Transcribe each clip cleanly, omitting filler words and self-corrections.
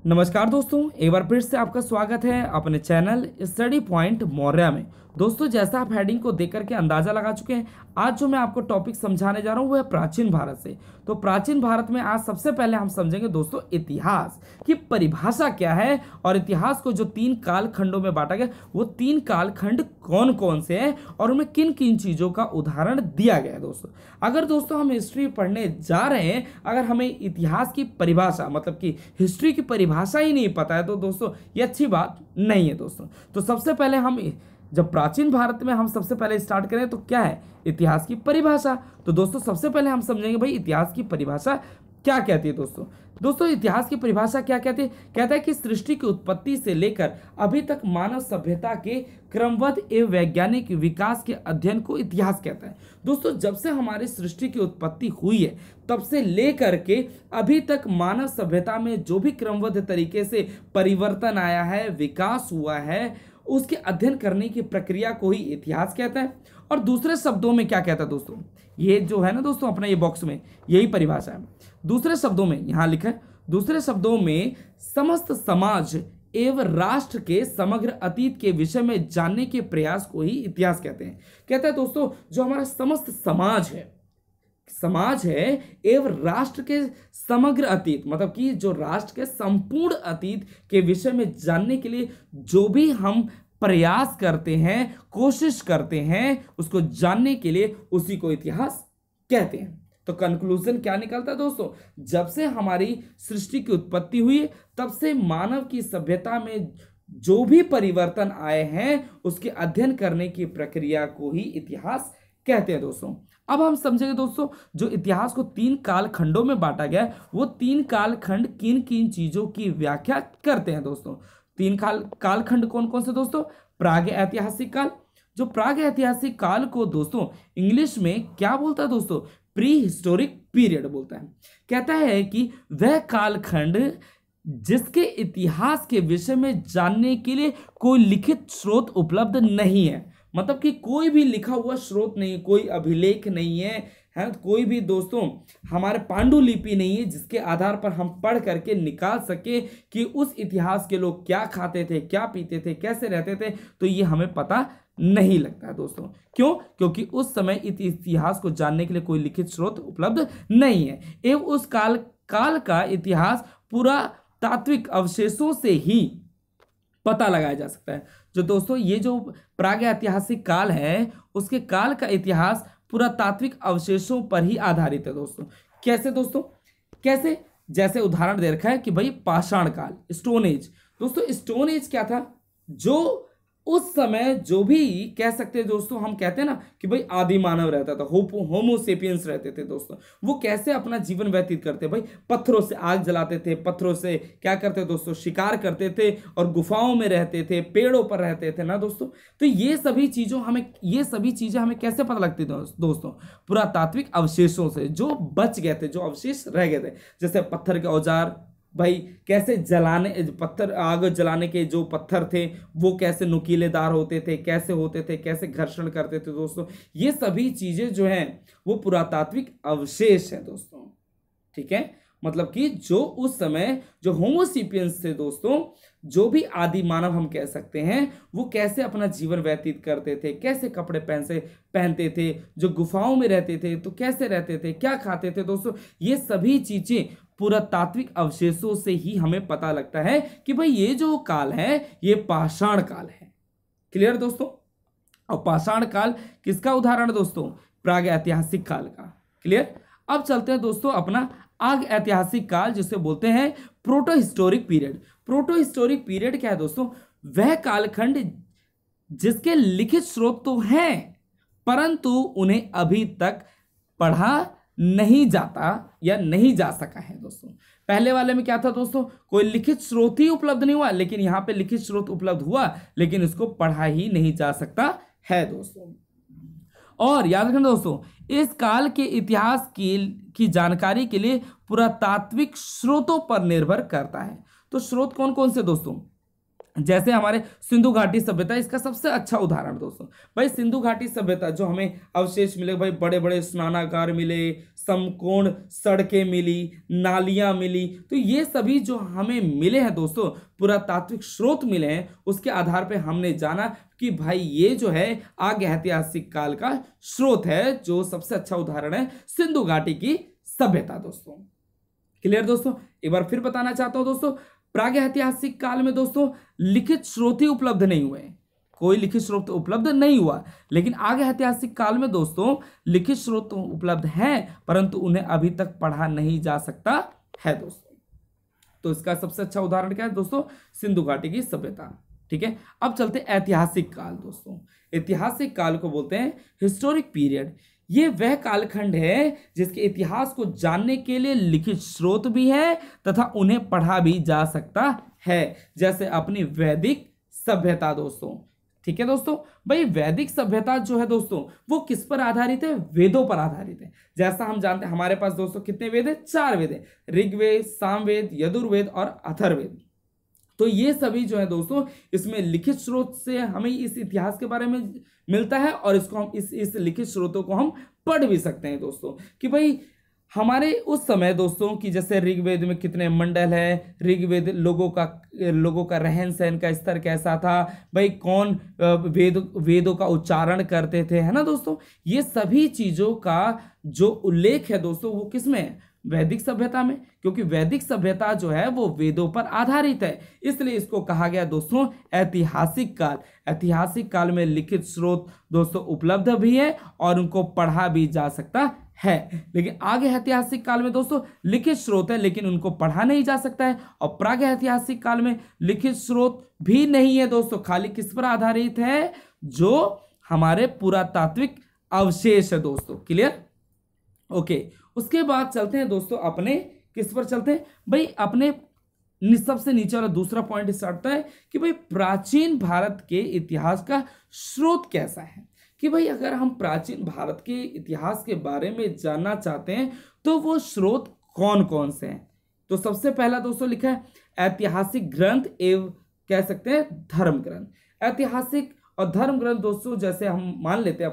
नमस्कार दोस्तों, एक बार फिर से आपका स्वागत है अपने चैनल स्टडी पॉइंट मौर्या में। दोस्तों, जैसा आप हेडिंग को देख करके अंदाजा लगा चुके हैं, आज जो मैं आपको टॉपिक समझाने जा रहा हूँ वो है प्राचीन भारत से। तो प्राचीन भारत में आज सबसे पहले हम समझेंगे दोस्तों इतिहास की परिभाषा क्या है और इतिहास को जो 3 कालखंडों में बांटा गया वो 3 कालखंड कौन कौन से हैं और उनमें किन किन चीज़ों का उदाहरण दिया गया है। दोस्तों, अगर दोस्तों हम हिस्ट्री पढ़ने जा रहे हैं, अगर हमें इतिहास की परिभाषा मतलब कि हिस्ट्री की परिभाषा ही नहीं पता है तो दोस्तों ये अच्छी बात नहीं है। दोस्तों, तो सबसे पहले हम जब प्राचीन भारत में हम सबसे पहले स्टार्ट करें तो क्या है इतिहास की परिभाषा। तो दोस्तों सबसे पहले हम समझेंगे भाई इतिहास की परिभाषा क्या कहती है। दोस्तों इतिहास की परिभाषा क्या कहती है? कहता है कि सृष्टि की उत्पत्ति से लेकर अभी तक मानव सभ्यता के क्रमबद्ध एवं वैज्ञानिक विकास के अध्ययन को इतिहास कहता है। दोस्तों, जब से हमारी सृष्टि की उत्पत्ति हुई है तब से लेकर के अभी तक मानव सभ्यता में जो भी क्रमबद्ध तरीके से परिवर्तन आया है, विकास हुआ है, उसके अध्ययन करने की प्रक्रिया को ही इतिहास कहता है। और दूसरे शब्दों में क्या कहता है दोस्तों, ये जो है ना दोस्तों अपना ये बॉक्स में यही परिभाषा है। दूसरे शब्दों में यहां लिखा है, दूसरे शब्दों में समस्त समाज एवं राष्ट्र के समग्र अतीत के विषय में जानने के प्रयास को ही इतिहास कहते हैं। कहता है दोस्तों जो हमारा समस्त समाज है एवं राष्ट्र के समग्र अतीत मतलब कि जो राष्ट्र के संपूर्ण अतीत के विषय में जानने के लिए जो भी हम प्रयास करते हैं, कोशिश करते हैं, उसको जानने के लिए उसी को इतिहास कहते हैं। तो कंक्लूजन क्या निकलता है दोस्तों, जब से हमारी सृष्टि की उत्पत्ति हुई तब से मानव की सभ्यता में जो भी परिवर्तन आए हैं उसके अध्ययन करने की प्रक्रिया को ही इतिहास कहते हैं। दोस्तों अब हम समझेंगे दोस्तों जो इतिहास को 3 कालखंडों में बांटा गया है वो 3 कालखंड किन किन चीजों की व्याख्या करते हैं। दोस्तों 3 कालखंड कौन कौन से दोस्तों? प्राग ऐतिहासिक काल। जो प्राग ऐतिहासिक काल को दोस्तों इंग्लिश में क्या बोलता है दोस्तों? प्री हिस्टोरिक पीरियड बोलता है। कहता है कि वह कालखंड जिसके इतिहास के विषय में जानने के लिए कोई लिखित स्रोत उपलब्ध नहीं है, मतलब कि कोई भी लिखा हुआ स्रोत नहीं, कोई अभिलेख नहीं है कोई भी दोस्तों हमारे पांडुलिपि नहीं है जिसके आधार पर हम पढ़ करके निकाल सके कि उस इतिहास के लोग क्या खाते थे, क्या पीते थे, कैसे रहते थे। तो ये हमें पता नहीं लगता है दोस्तों। क्यों? क्योंकि उस समय इतिहास को जानने के लिए कोई लिखित स्रोत उपलब्ध नहीं है एवं उस काल का इतिहास पूरा तात्विक अवशेषों से ही पता लगाया जा सकता है। जो दोस्तों ये जो प्राग ऐतिहासिक काल है उसके काल का इतिहास पूरा तात्विक अवशेषों पर ही आधारित है। दोस्तों कैसे दोस्तों? कैसे? जैसे उदाहरण दे रखा है कि भाई पाषाण काल, स्टोन एज। दोस्तों स्टोन एज क्या था? जो उस समय जो भी कह सकते हैं दोस्तों, हम कहते हैं ना कि भाई आदि मानव रहता था, होमोसेपियंस रहते थे। दोस्तों वो कैसे अपना जीवन व्यतीत करते? भाई पत्थरों से आग जलाते थे, पत्थरों से क्या करते दोस्तों? शिकार करते थे और गुफाओं में रहते थे, पेड़ों पर रहते थे ना दोस्तों। तो ये सभी चीजें हमें कैसे पता लगती थी दोस्तों? पुरातात्विक अवशेषों से जो बच गए थे, जो अवशेष रह गए थे, जैसे पत्थर के औजार, भाई कैसे आग जलाने के जो पत्थर थे वो कैसे नुकीलेदार होते थे, कैसे घर्षण करते थे। दोस्तों ये सभी चीजें जो हैं वो पुरातात्विक अवशेष है दोस्तों। ठीक है, मतलब कि जो उस समय जो होमोसेपियंस थे दोस्तों, जो भी आदि मानव हम कह सकते हैं, वो कैसे अपना जीवन व्यतीत करते थे, कैसे कपड़े पहनते थे, जो गुफाओं में रहते थे तो कैसे रहते थे, क्या खाते थे। दोस्तों ये सभी चीजें पुरातात्विक अवशेषों से ही हमें पता लगता है कि भाई ये जो काल है ये पाषाण काल है। क्लियर दोस्तों? और पाषाण काल किसका उदाहरण दोस्तों? प्राग ऐतिहासिक काल का। क्लियर? अब चलते हैं दोस्तों अपना आग ऐतिहासिक काल जिसे बोलते हैं proto historic period. Proto historic period क्या है दोस्तों? वह कालखंड जिसके लिखित स्रोत तो हैं परंतु उन्हें अभी तक पढ़ा नहीं जाता या नहीं जा सका है। दोस्तों पहले वाले में क्या था दोस्तों? कोई लिखित स्रोत ही उपलब्ध नहीं हुआ, लेकिन यहां पे लिखित स्रोत उपलब्ध हुआ लेकिन इसको पढ़ा ही नहीं जा सकता है दोस्तों। और याद रखना दोस्तों इस काल के इतिहास की जानकारी के लिए पुरातात्विक स्रोतों पर निर्भर करता है। तो स्रोत कौन कौन से दोस्तों? जैसे हमारे सिंधु घाटी सभ्यता इसका सबसे अच्छा उदाहरण दोस्तों। भाई सिंधु घाटी सभ्यता जो हमें अवशेष मिले, भाई बड़े बड़े स्नानागार मिले, समकोण सड़कें मिली, नालियां मिली, तो ये सभी जो हमें मिले हैं दोस्तों, पुरातात्विक स्रोत मिले हैं, उसके आधार पे हमने जाना कि भाई ये जो है आगे ऐतिहासिक काल का स्रोत है, जो सबसे अच्छा उदाहरण है सिंधु घाटी की सभ्यता दोस्तों। क्लियर दोस्तों। एक बार फिर बताना चाहता हूं दोस्तों, प्रागैतिहासिक काल में दोस्तों लिखित स्रोत ही उपलब्ध नहीं हुए, कोई लिखित स्रोत उपलब्ध नहीं हुआ, लेकिन आगे ऐतिहासिक काल में दोस्तों लिखित स्रोत उपलब्ध हैं, परंतु उन्हें अभी तक पढ़ा नहीं जा सकता है दोस्तों। तो इसका सबसे अच्छा उदाहरण क्या है दोस्तों, सिंधु घाटी की सभ्यता। ठीक है, अब चलते ऐतिहासिक काल दोस्तों। ऐतिहासिक काल को बोलते हैं हिस्टोरिक पीरियड। ये वह कालखंड है जिसके इतिहास को जानने के लिए लिखित स्रोत भी है तथा उन्हें पढ़ा भी जा सकता है, जैसे अपनी वैदिक सभ्यता दोस्तों। ठीक है दोस्तों, भाई वैदिक सभ्यता जो है दोस्तों वो किस पर आधारित है, वेदों पर आधारित है। जैसा हम जानते हैं हमारे पास दोस्तों कितने वेद है, 4 वेद है, ऋग्वेद, सामवेद, यजुर्वेद और अथर्ववेद। तो ये सभी जो है दोस्तों इसमें लिखित स्रोत से हमें इस इतिहास के बारे में मिलता है, और इसको हम इस लिखित स्रोतों को हम पढ़ भी सकते हैं दोस्तों, कि भाई हमारे उस समय दोस्तों कि जैसे ऋग्वेद में कितने मंडल है, ऋग्वेद लोगों का रहन सहन का स्तर कैसा था, भाई कौन वेदों का उच्चारण करते थे, है ना दोस्तों। ये सभी चीजों का जो उल्लेख है दोस्तों वो किसमें है, वैदिक सभ्यता में, क्योंकि वैदिक सभ्यता जो है वो वेदों पर आधारित है, इसलिए इसको कहा गया दोस्तों ऐतिहासिक काल। ऐतिहासिक काल में लिखित स्रोत दोस्तों उपलब्ध भी है और उनको पढ़ा भी जा सकता है, लेकिन आगे ऐतिहासिक काल में दोस्तों लिखित स्रोत है लेकिन उनको पढ़ा नहीं जा सकता है, और प्राग ऐतिहासिक काल में लिखित स्रोत भी नहीं है दोस्तों, खाली किस पर आधारित है, जो हमारे पुरातात्विक अवशेष है दोस्तों। Clear, okay. उसके बाद चलते हैं दोस्तों अपने किस पर चलते हैं, भाई अपने सबसे नीचे वाला दूसरा पॉइंट स्टार्ट होता है कि भाई प्राचीन भारत के इतिहास का स्रोत कैसा है, कि भाई अगर हम प्राचीन भारत के इतिहास के बारे में जानना चाहते हैं तो वो स्रोत कौन कौन से हैं। तो सबसे पहला दोस्तों लिखा है ऐतिहासिक ग्रंथ एवं कह सकते हैं धर्म ग्रंथ। ऐतिहासिक और धर्म ग्रंथ दोस्तों जैसे हम मान लेते हैं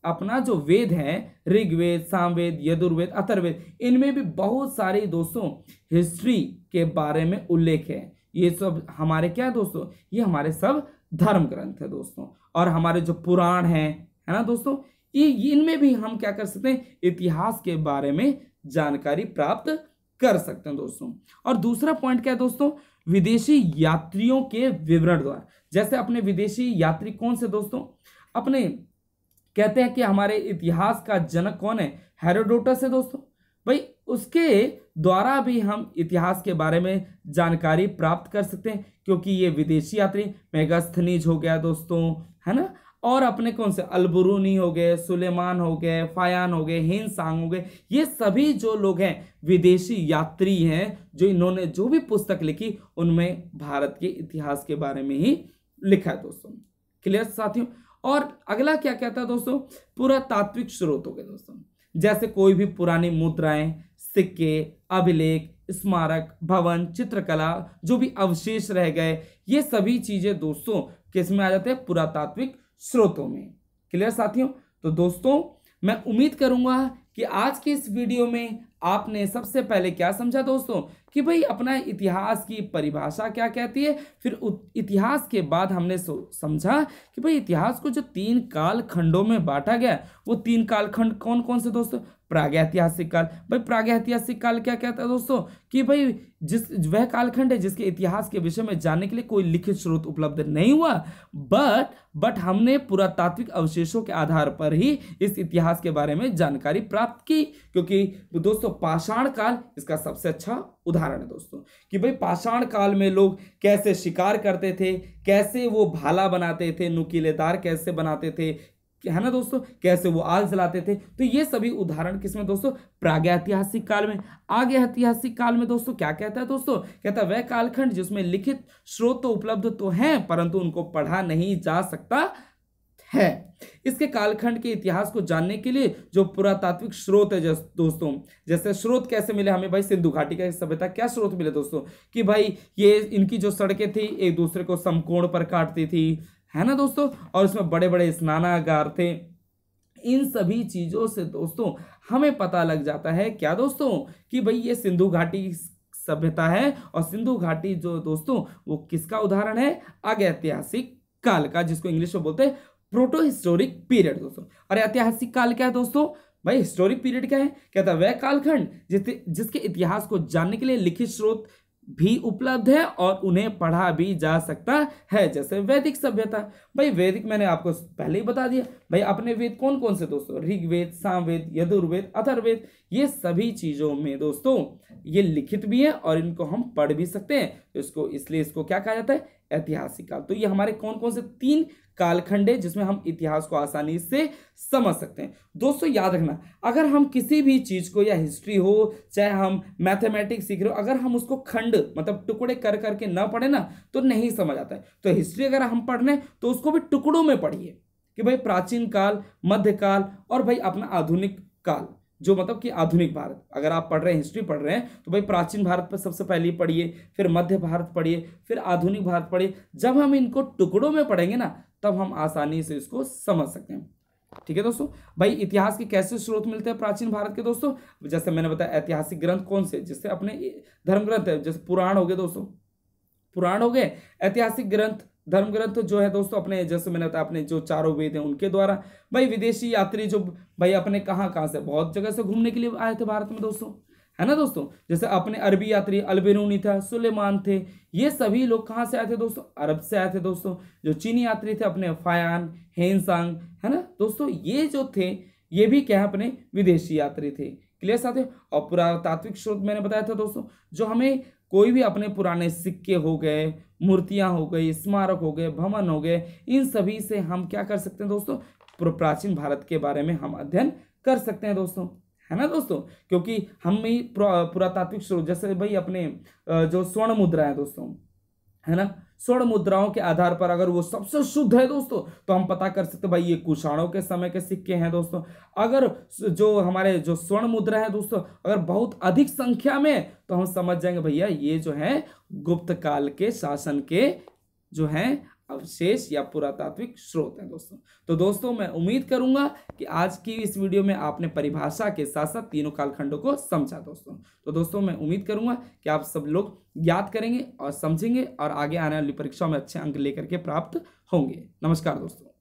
अपना जो वेद है, ऋग्वेद, सामवेद, यजुर्वेद, अथर्ववेद, इनमें भी बहुत सारे दोस्तों हिस्ट्री के बारे में उल्लेख है। ये सब हमारे क्या है दोस्तों, ये हमारे सब धर्म ग्रंथ है दोस्तों। और हमारे जो पुराण हैं, है ना दोस्तों, ये इनमें भी हम क्या कर सकते हैं, इतिहास के बारे में जानकारी प्राप्त कर सकते हैं दोस्तों। और दूसरा पॉइंट क्या है दोस्तों, विदेशी यात्रियों के विवरण द्वारा। जैसे अपने विदेशी यात्री कौन से दोस्तों, अपने कहते हैं कि हमारे इतिहास का जनक कौन है, हेरोडोटस है दोस्तों। भाई उसके द्वारा भी हम इतिहास के बारे में जानकारी प्राप्त कर सकते हैं, क्योंकि ये विदेशी यात्री, मेगास्थनीज हो गया दोस्तों, है ना, और अपने कौन से अलबुरूनी हो गए, सुलेमान हो गए, फायान हो गए, हिंसांग हो गए, ये सभी जो लोग हैं विदेशी यात्री हैं, जो इन्होंने जो भी पुस्तक लिखी उनमें भारत के इतिहास के बारे में ही लिखा है दोस्तों। क्लियर साथियों। और अगला क्या कहता है दोस्तों, पुरातात्विक स्रोत हो गए दोस्तों, जैसे कोई भी पुरानी मुद्राएं, सिक्के, अभिलेख, स्मारक, भवन, चित्रकला, जो भी अवशेष रह गए, ये सभी चीजें दोस्तों किस में आ जाते हैं, पुरातात्विक स्रोतों में। क्लियर साथियों। तो दोस्तों मैं उम्मीद करूंगा कि आज के इस वीडियो में आपने सबसे पहले क्या समझा दोस्तों, कि भाई अपना इतिहास की परिभाषा क्या कहती है, फिर इतिहास के बाद हमने समझा कि भाई इतिहास को जो 3 काल खंडों में बांटा गया, वो 3 कालखंड कौन कौन से दोस्तों, प्रागैतिहासिक काल। भाई प्रागैतिहासिक काल क्या कहता है दोस्तों, कि भाई वह कालखंड है जिसके इतिहास के विषय में जानने के लिए कोई लिखित स्रोत उपलब्ध नहीं हुआ, बट हमने पुरातात्विक अवशेषों के आधार पर ही इस इतिहास के बारे में जानकारी प्राप्त की। क्योंकि दोस्तों पाषाण काल इसका सबसे अच्छा उदाहरण है दोस्तों, कि भाई पाषाण काल में लोग कैसे शिकार करते थे, कैसे वो भाला बनाते थे, नुकीलेदार कैसे बनाते थे, है ना दोस्तों, कैसे वो आग जलाते थे। तो ये सभी उदाहरण किसमें दोस्तों, प्रागैतिहासिक काल में। आगे ऐतिहासिक काल में दोस्तों क्या कहता है दोस्तों, कहता है वह कालखंड जिसमें लिखित स्रोत तो उपलब्ध तो हैं परंतु उनको पढ़ा नहीं जा सकता है। इसके कालखंड के इतिहास को जानने के लिए जो पुरातात्विक स्रोत है दोस्तों, जैसे स्रोत कैसे मिले हमें भाई, सिंधु घाटी का सभ्यता क्या स्रोत मिले दोस्तों, कि भाई ये इनकी जो सड़कें थी एक दूसरे को समकोण पर काटती थी, है ना दोस्तों, और इसमें बड़े बड़े स्नानागार थे। इन सभी चीजों से दोस्तों हमें पता लग जाता है क्या दोस्तों, कि भाई ये सिंधु घाटी सभ्यता है, और सिंधु घाटी जो दोस्तों वो किसका उदाहरण है, आगे ऐतिहासिक काल का, जिसको इंग्लिश में बोलते हैं प्रोटो हिस्टोरिक पीरियड दोस्तों। और ऐतिहासिक काल क्या है दोस्तों, भाई हिस्टोरिक पीरियड क्या है, कहता है वह कालखंड जिसके इतिहास को जानने के लिए लिखित स्रोत भी उपलब्ध है और उन्हें पढ़ा भी जा सकता है, जैसे वैदिक सभ्यता। भाई वैदिक मैंने आपको पहले ही बता दिया, भाई अपने वेद कौन कौन से दोस्तों, ऋग्वेद, सामवेद, यजुर्वेद, अथर्ववेद, ये सभी चीजों में दोस्तों ये लिखित भी है और इनको हम पढ़ भी सकते हैं, तो इसलिए इसको क्या कहा जाता है, ऐतिहासिक काल। तो ये हमारे कौन कौन से 3 कालखंड है जिसमें हम इतिहास को आसानी से समझ सकते हैं। दोस्तों याद रखना, अगर हम किसी भी चीज को, या हिस्ट्री हो चाहे हम मैथमेटिक्स सीख रहे हो, अगर हम उसको खंड मतलब टुकड़े कर करके ना पढ़े ना तो नहीं समझ आता है। तो हिस्ट्री अगर हम पढ़ रहे हैं तो उसको भी टुकड़ों में पढ़िए, कि भाई प्राचीन काल, मध्यकाल और भाई अपना आधुनिक काल, जो मतलब कि आधुनिक भारत। अगर आप पढ़ रहे हैं, हिस्ट्री पढ़ रहे हैं, तो भाई प्राचीन भारत पर सबसे पहले पढ़िए, फिर मध्य भारत पढ़िए, फिर आधुनिक भारत पढ़िए। जब हम इनको टुकड़ों में पढ़ेंगे ना तब हम आसानी से इसको समझ सकते हैं। ठीक है दोस्तों, भाई इतिहास के कैसे स्रोत मिलते हैं प्राचीन भारत के दोस्तों, जैसे मैंने बताया ऐतिहासिक ग्रंथ कौन से, जिससे अपने धर्म ग्रंथ है, जैसे पुराण हो गए दोस्तों, पुराण हो गए, ऐतिहासिक ग्रंथ, धर्म ग्रंथ जो है दोस्तों अपने, जैसे मैंने बताया अपने जो 4 वेद हैं उनके द्वारा। भाई विदेशी यात्री जो भाई अपने कहाँ कहाँ से, बहुत जगह से घूमने के लिए आए थे भारत में दोस्तों, है ना दोस्तों, जैसे अपने अरबी यात्री अल-बिरूनी था, सुलेमान थे, ये सभी लोग कहाँ से आए थे दोस्तों, अरब से आए थे दोस्तों। जो चीनी यात्री थे अपने फायान, हेनसांग, है ना दोस्तों, ये जो थे ये भी क्या है, अपने विदेशी यात्री थे। क्लियर साथियों। और पुरातात्विक स्रोत मैंने बताया था दोस्तों, जो हमें कोई भी अपने पुराने सिक्के हो गए, मूर्तियां हो गई, स्मारक हो गए, भवन हो गए, इन सभी से हम क्या कर सकते हैं दोस्तों, प्राचीन भारत के बारे में हम अध्ययन कर सकते हैं दोस्तों, है ना दोस्तों। क्योंकि हम ही पुरातात्विक स्रोत, जैसे भाई अपने जो स्वर्ण मुद्रा है दोस्तों, है ना, स्वर्ण मुद्राओं के आधार पर अगर वो सबसे शुद्ध है दोस्तों तो हम पता कर सकते हैं भाई ये कुषाणों के समय के सिक्के हैं दोस्तों। अगर जो हमारे जो स्वर्ण मुद्रा है दोस्तों अगर बहुत अधिक संख्या में, तो हम समझ जाएंगे भैया ये जो है गुप्त काल के शासन के जो हैं अवशेष या पुरातात्विक स्रोत हैं दोस्तों। तो दोस्तों मैं उम्मीद करूंगा कि आज की इस वीडियो में आपने परिभाषा के साथ साथ तीनों कालखंडों को समझा दोस्तों। तो दोस्तों मैं उम्मीद करूंगा कि आप सब लोग याद करेंगे और समझेंगे और आगे आने वाली परीक्षा में अच्छे अंक लेकर के प्राप्त होंगे। नमस्कार दोस्तों।